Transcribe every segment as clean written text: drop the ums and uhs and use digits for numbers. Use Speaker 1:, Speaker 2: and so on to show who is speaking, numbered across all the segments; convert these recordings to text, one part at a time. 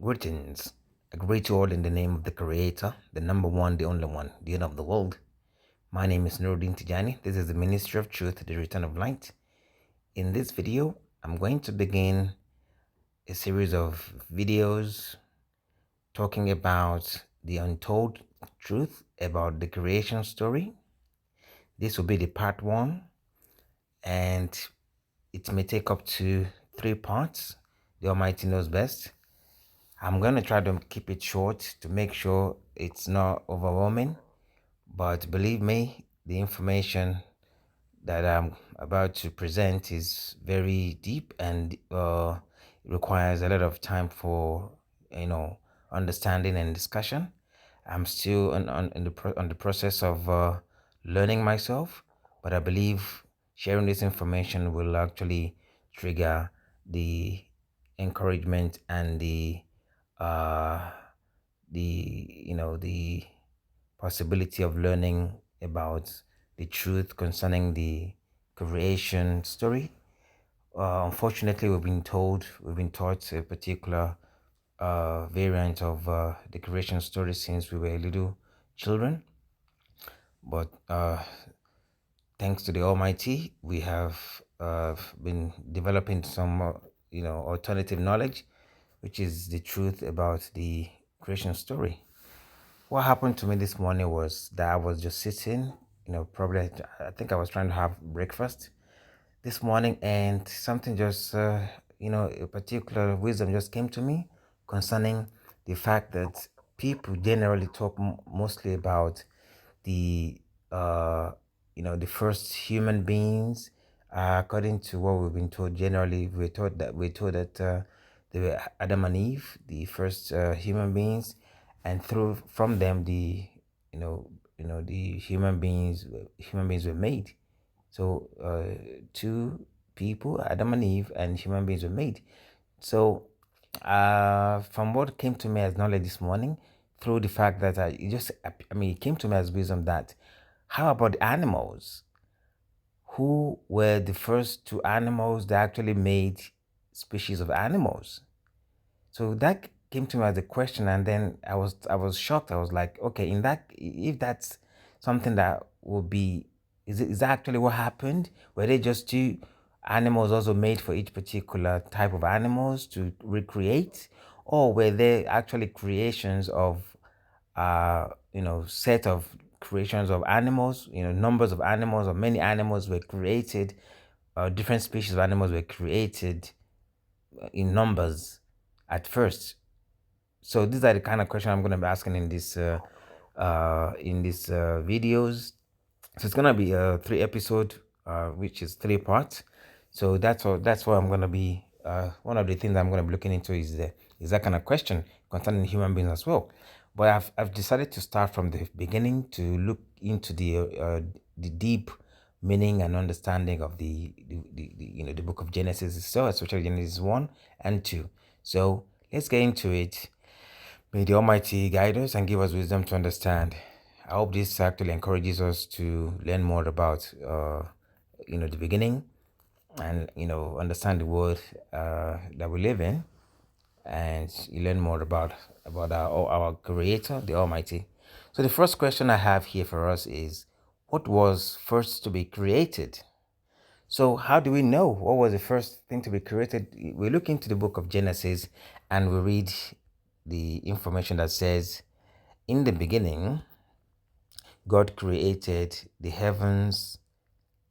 Speaker 1: Greetings. I greet you all in the name of the Creator, the number one, the only one, the end of the world. My name is Nuruddin Tijani. This is the Ministry of Truth, the Return of Light. In this video, I'm going to begin a series of videos talking about the untold truth about the creation story. This will be the part one, and it may take up to 3 parts. The Almighty knows best. I'm going to try to keep it short to make sure it's not overwhelming. But believe me, the information that I'm about to present is very deep and requires a lot of time for understanding and discussion. I'm still on the process of learning myself, but I believe sharing this information will actually trigger the encouragement and uh, the possibility of learning about the truth concerning the creation story. Unfortunately, we've been taught a particular variant of the creation story since we were little children. But thanks to the Almighty, we have been developing some, alternative knowledge, which is the truth about the creation story. What happened to me this morning was that I was just sitting, probably I think I was trying to have breakfast this morning, and something just, a particular wisdom just came to me concerning the fact that people generally talk mostly about the, the first human beings. According to what we've been told, generally we're told that they were Adam and Eve, the first human beings, and through from them you know the human beings were made. So two people, Adam and Eve, and human beings were made. So from what came to me as knowledge this morning, through the fact that it came to me as wisdom that how about the animals? Who were the first two animals that actually made species of animals? So that came to me as a question, and then I was shocked. I was like, okay, in that if that's something that will be, is that actually what happened? Were they just two animals also made for each particular type of animals to recreate, or were they actually creations of set of creations of animals? Numbers of animals or many animals were created. Different species of animals were created in numbers at first. So these are the kind of questions I'm going to be asking in this videos. So it's going to be a 3 episode, which is 3 parts. So that's what I'm going to be. One of the things I'm going to be looking into is that kind of question concerning human beings as well. But I've decided to start from the beginning to look into the deep meaning and understanding of the book of Genesis itself, especially Genesis 1 and 2. So let's get into it. May the Almighty guide us and give us wisdom to understand. I hope this actually encourages us to learn more about, the beginning, and understand the world that we live in, and you learn more about our Creator, the Almighty. So the first question I have here for us is, what was first to be created? So how do we know what was the first thing to be created? We look into the book of Genesis and we read the information that says, in the beginning, God created the heavens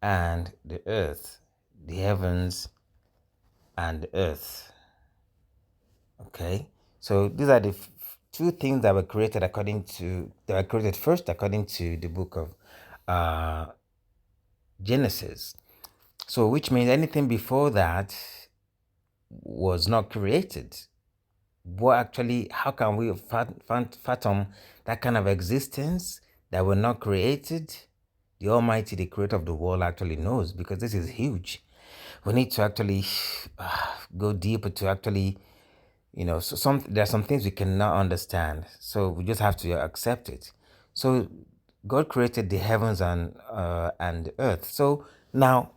Speaker 1: and the earth. The heavens and the earth. Okay. So these are the two things that were created first according to the book of uh, Genesis. So which means anything before that was not created. How can we fathom that kind of existence that were not created? The Almighty, the creator of the world, actually knows, because this is huge. We need to actually go deeper to actually, there are some things we cannot understand. So we just have to accept it. So God created the heavens and the earth. So now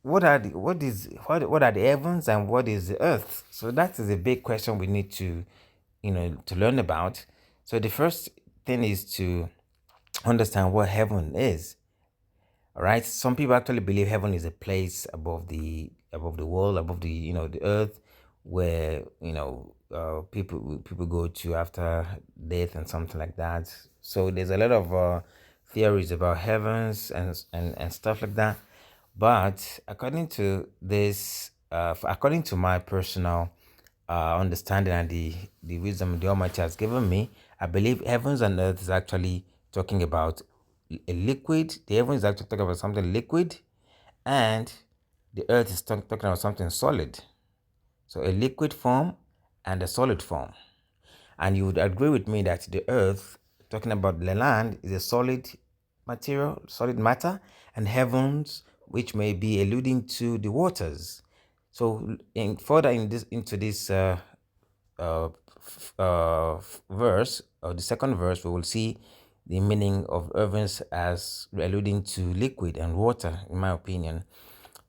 Speaker 1: what are the heavens and what is the earth? So that is a big question we need to, to learn about. So the first thing is to understand what heaven is. All right. Some people actually believe heaven is a place above the world, above the earth, where people go to after death and something like that. So there's a lot of theories about heavens and stuff like that. But according to my personal understanding and the wisdom the Almighty has given me, I believe heavens and earth is actually talking about a liquid. The heavens is actually talking about something liquid, and the earth is talking about something solid. So a liquid form and a solid form. And you would agree with me that the earth, talking about the land, is a solid material, solid matter, and heavens, which may be alluding to the waters. So, further into this verse, or the second verse, we will see the meaning of heavens as alluding to liquid and water, in my opinion.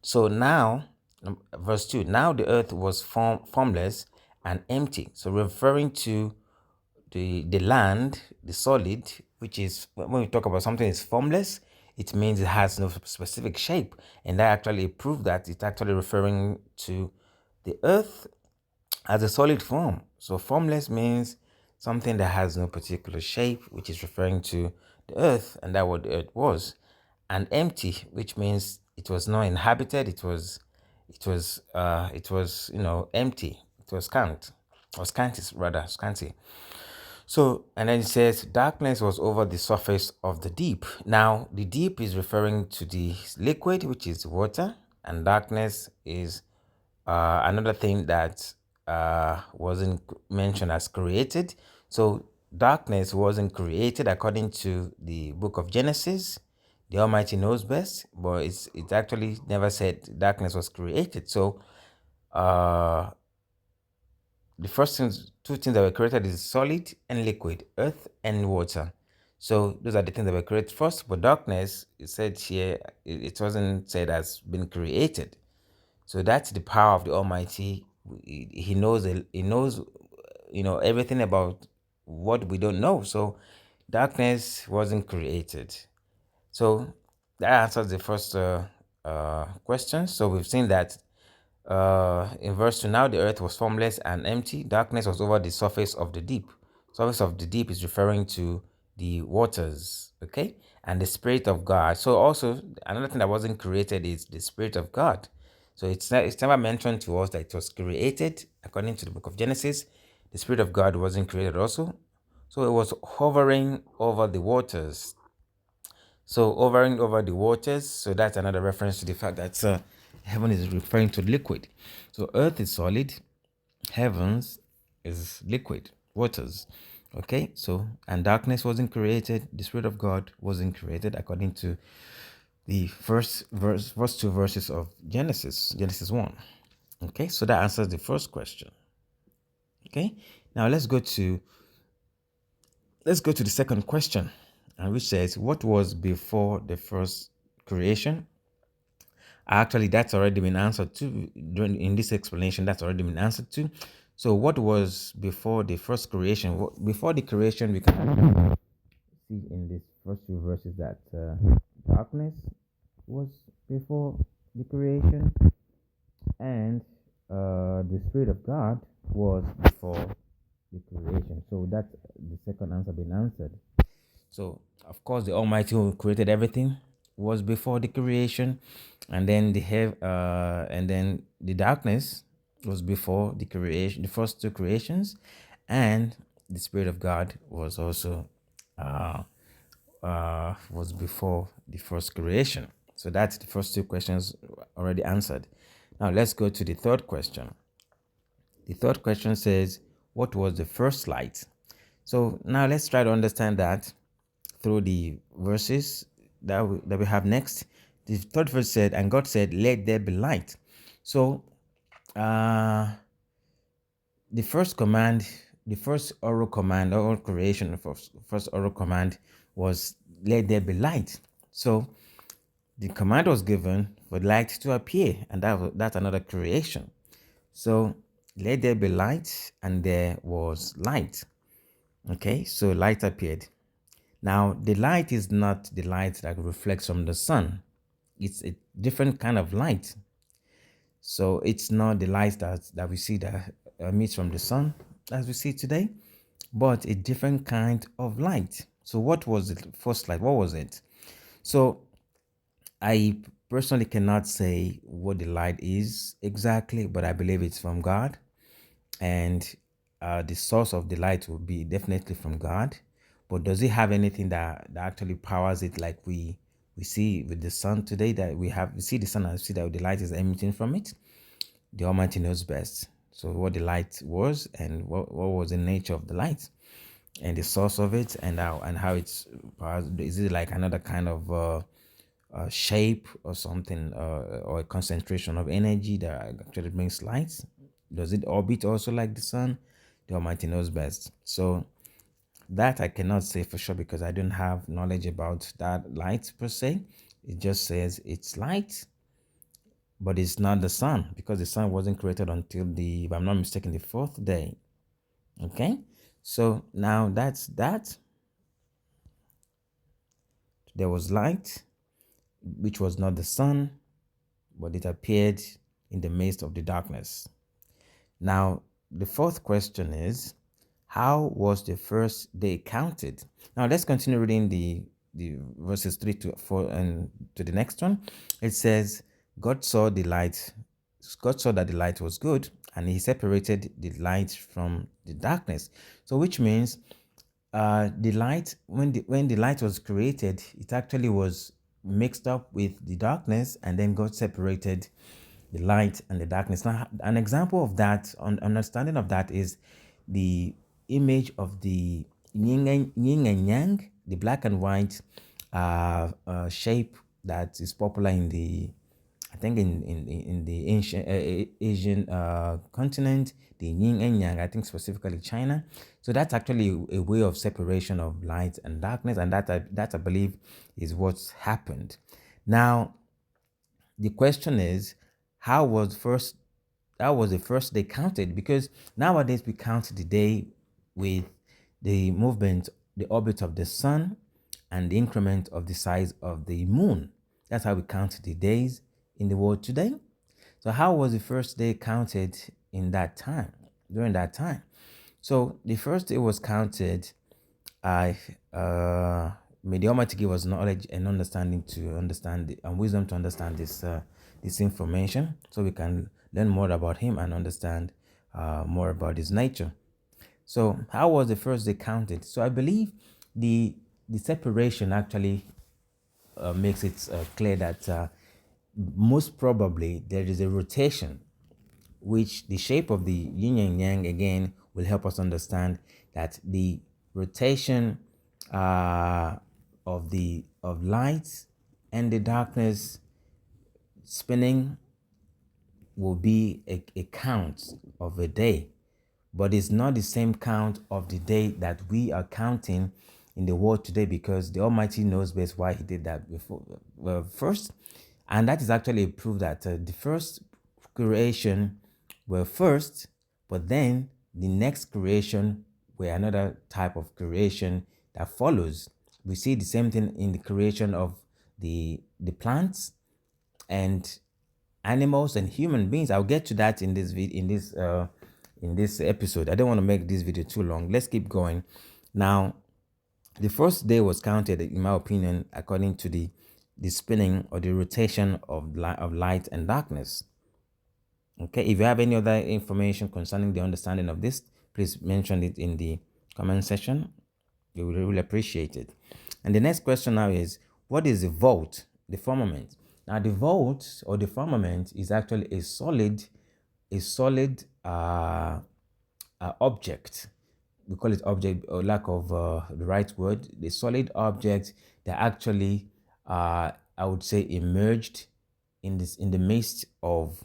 Speaker 1: So now, verse 2, now the earth was formless and empty. So referring to the land, the solid, which is when we talk about something is formless, it means it has no specific shape. And that actually proved that it's actually referring to the earth as a solid form. So formless means something that has no particular shape, which is referring to the earth, and that what the earth was. And empty, which means it was not inhabited, it was empty. It was scant, or scanty rather, scanty. So, and then it says, darkness was over the surface of the deep. Now, the deep is referring to the liquid, which is water, and darkness is another thing that wasn't mentioned as created. So, darkness wasn't created according to the book of Genesis. The Almighty knows best, but it actually never said darkness was created. So, uh, the two things that were created is solid and liquid, earth and water. So those are the things that were created first. But darkness, it said here, it wasn't said as been created. So that's the power of the Almighty. He knows. He knows, everything about what we don't know. So darkness wasn't created. So that answers the first question. So we've seen that in verse 2, now the earth was formless and empty, darkness was over the surface of the deep. Surface of the deep is referring to the waters, okay? And the Spirit of God. So also, another thing that wasn't created is the Spirit of God. So it's never mentioned to us that it was created. According to the book of Genesis, the Spirit of God wasn't created also. So it was hovering over the waters. So hovering over the waters, so that's another reference to the fact that heaven is referring to liquid. So earth is solid, heavens is liquid, waters. Okay, so and darkness wasn't created, the Spirit of God wasn't created according to the first two verses of Genesis 1. Okay, so that answers the first question. Okay, now let's go to the second question, which says, what was before the first creation? Actually, that's already been answered too. In this explanation, that's already been answered too. So, what was before the first creation? Before the creation, we can see in these first few verses that darkness was before the creation, and the Spirit of God was before the creation. So, that's the second answer been answered. So, of course, the Almighty who created everything was before the creation, and then and then the darkness was before the creation, the first two creations, and the Spirit of God was also was before the first creation. So that's the first two questions already answered. Now let's go to the third question. The third question says, "What was the first light?" So now let's try to understand that through the verses that we have next. The third verse said, and God said, let there be light. So the first command, the first oral command, oral creation, first oral command was let there be light. So The command was given for light to appear, and that's another creation. So let there be light, and there was light. Okay, so light appeared. Now, the light is not the light that reflects from the sun. It's a different kind of light. So it's not the light that we see that emits from the sun as we see today, but a different kind of light. So what was the first light? What was it? So I personally cannot say what the light is exactly, but I believe it's from God. And the source of the light will be definitely from God. But does it have anything that actually powers it, like we see with the sun today, that we see the sun and see that the light is emitting from it? The Almighty knows best. So what the light was, and what was the nature of the light, and the source of it, and how it's is it like another kind of shape or something, or a concentration of energy that actually brings light? Does it orbit also like the sun? The Almighty knows best. So that I cannot say for sure, because I don't have knowledge about that light per se. It just says it's light, but it's not the sun, because the sun wasn't created until if I'm not mistaken, the fourth day. Okay, so now that's that. There was light, which was not the sun, but it appeared in the midst of the darkness. Now, the fourth question is, how was the first day counted? Now, let's continue reading the verses 3 to 4 and to the next one. It says, God saw the light, God saw that the light was good, and he separated the light from the darkness. So, which means the light, when the light was created, it actually was mixed up with the darkness, and then God separated the light and the darkness. Now, an example of that, understanding of that, is the image of the yin and yang, the black and white shape that is popular in the, I think in the ancient Asian continent, the yin and yang, I think specifically China. So that's actually a way of separation of light and darkness, and that I believe is what's happened. Now, the question is, how was first how was the first day counted? Because nowadays we count the day with the movement, the orbit of the sun, and the increment of the size of the moon. That's how we count the days in the world today. So how was the first day counted in that time, during that time? So the first day was counted. I May the Almighty give us knowledge and understanding to understand and wisdom to understand this information, so we can learn more about Him and understand more about His nature. So, how was the first day counted? So, I believe the the separation actually makes it clear that most probably there is a rotation, which the shape of the yin and yang again will help us understand that the rotation of light and the darkness spinning will be a count of a day, but it's not the same count of the day that we are counting in the world today, because the Almighty knows best why He did that before first, and that is actually a proof that the first creation were first, but then the next creation were another type of creation that follows. We see the same thing in the creation of the plants and animals and human beings. I'll get to that in this in this episode. I don't want to make this video too long. Let's keep going. Now, the first day was counted, in my opinion, according to the spinning or the rotation of light and darkness. Okay, if you have any other information concerning the understanding of this, please mention it in the comment section. We will really appreciate it. And the next question now is, what is the vault, the firmament? Now, the vault or the firmament is actually a solid object. We call it object, or lack of the right word. The solid object that actually, I would say, emerged in the midst of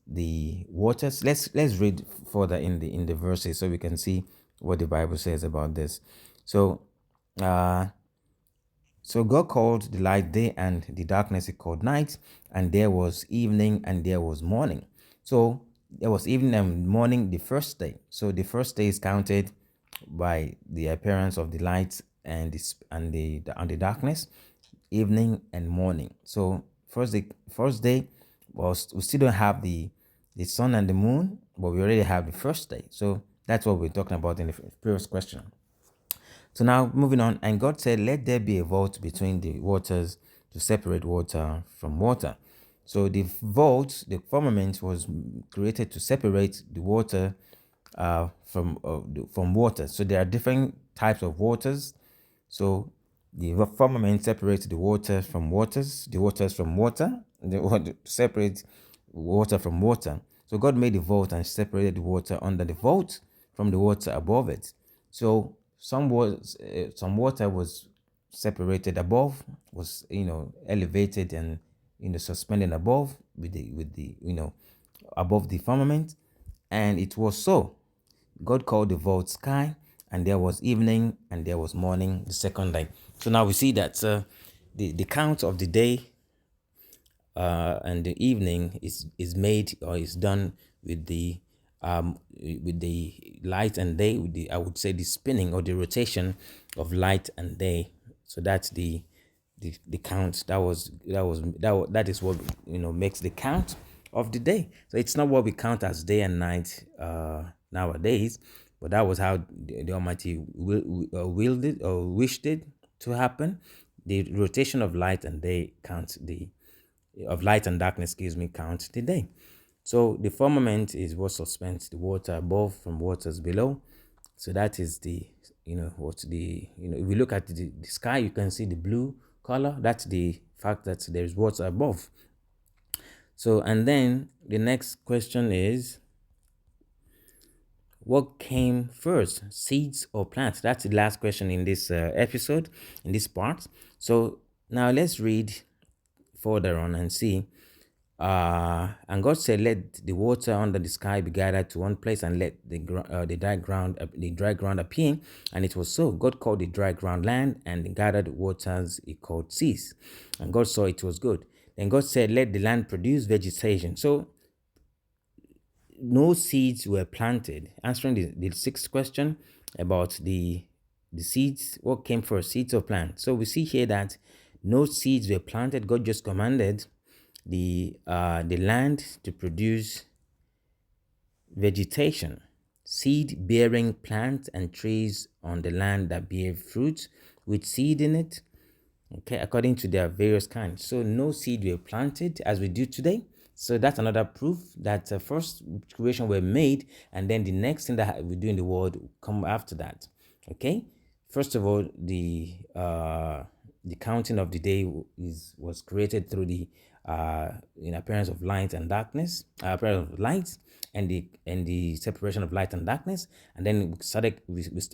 Speaker 1: the waters. Let's read further in the verses so we can see what the Bible says about this. So So God called the light day, and the darkness he called night, and there was evening and there was morning. So there was evening and morning the first day. So the first day is counted by the appearance of the light and the darkness, evening and morning. So first day was, we still don't have the sun and the moon, but we already have the first day. So that's what we're talking about in the previous question. So now moving on, and God said, let there be a vault between the waters to separate water from water. So the vault, the firmament, was created to separate the water from water. So there are different types of waters. So the firmament separates the waters from waters, the waters from water, the water separates water from water. So God made the vault and separated the water under the vault from the water above it. So some water was separated above, was elevated and suspended above with the above the firmament, and it was so. God called the vault sky, and there was evening and there was morning the second day. So now we see that the count of the day and the evening is made, or is done with the light and day, with the, I would say, the spinning or the rotation of light and day. So that's the count. That is what makes the count of the day. So it's not what we count as day and night nowadays, but that was how the Almighty willed it or wished it to happen. The rotation of light and day counts of light and darkness, count the day. So the firmament is what suspends the water above from waters below. So that is the, if we look at the sky, you can see the blue color. That's the fact that there is water above. So, and then the next question is, what came first, seeds or plants? That's the last question in this episode, in this part. So now let's read further on and see. And God said, let the water under the sky be gathered to one place, and let the dry ground appear. And it was so. God called the dry ground land, and the gathered waters he called seas. And God saw it was good. Then God said, let the land produce vegetation. So no seeds were planted. Answering the sixth question about the seeds, what came first, seeds or plants? So we see here that no seeds were planted. God just commanded the land to produce vegetation, seed bearing plants and trees on the land that bear fruit with seed in it, okay, according to their various kinds. So no seed were planted as we do today. So that's another proof that first creation were made, and then the next thing that we do in the world will come after that. Okay, first of all, the counting of the day was created through the appearance of light and darkness, appearance of light, and the separation of light and darkness. And then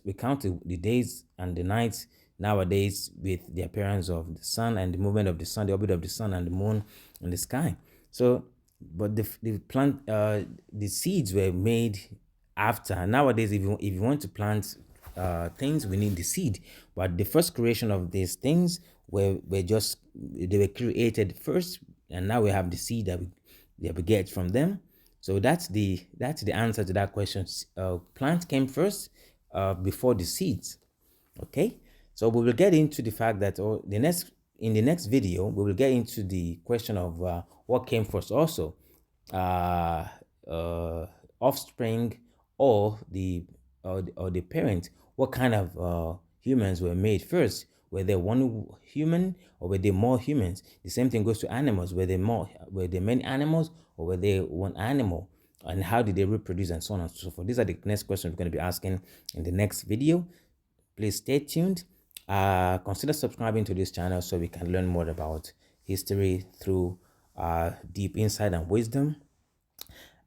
Speaker 1: we counted the days and the nights nowadays with the appearance of the sun and the movement of the sun, the orbit of the sun and the moon in the sky. So, but the seeds were made after. Nowadays, if you want to plant things, we need the seed. But the first creation of these things were created first, and now we have the seed that we get from them. So that's the answer to that question. Plant came first before the seeds. Okay, so we will get into the fact that in the next video we will get into the question of what came first also, uh, offspring or the parent. What kind of humans were made first? Were there one human or were there more humans? The same thing goes to animals. Were there many animals or were there one animal? And how did they reproduce, and so on and so forth? These are the next questions we're going to be asking in the next video. Please stay tuned. Consider subscribing to this channel so we can learn more about history through deep insight and wisdom.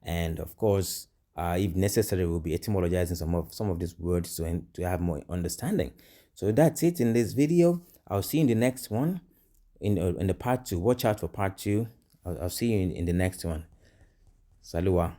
Speaker 1: And of course, if necessary, we'll be etymologizing some of these words to have more understanding. So that's it in this video. I'll see you in the next one, in the part 2. Watch out for part 2. I'll see you in the next one. Salua.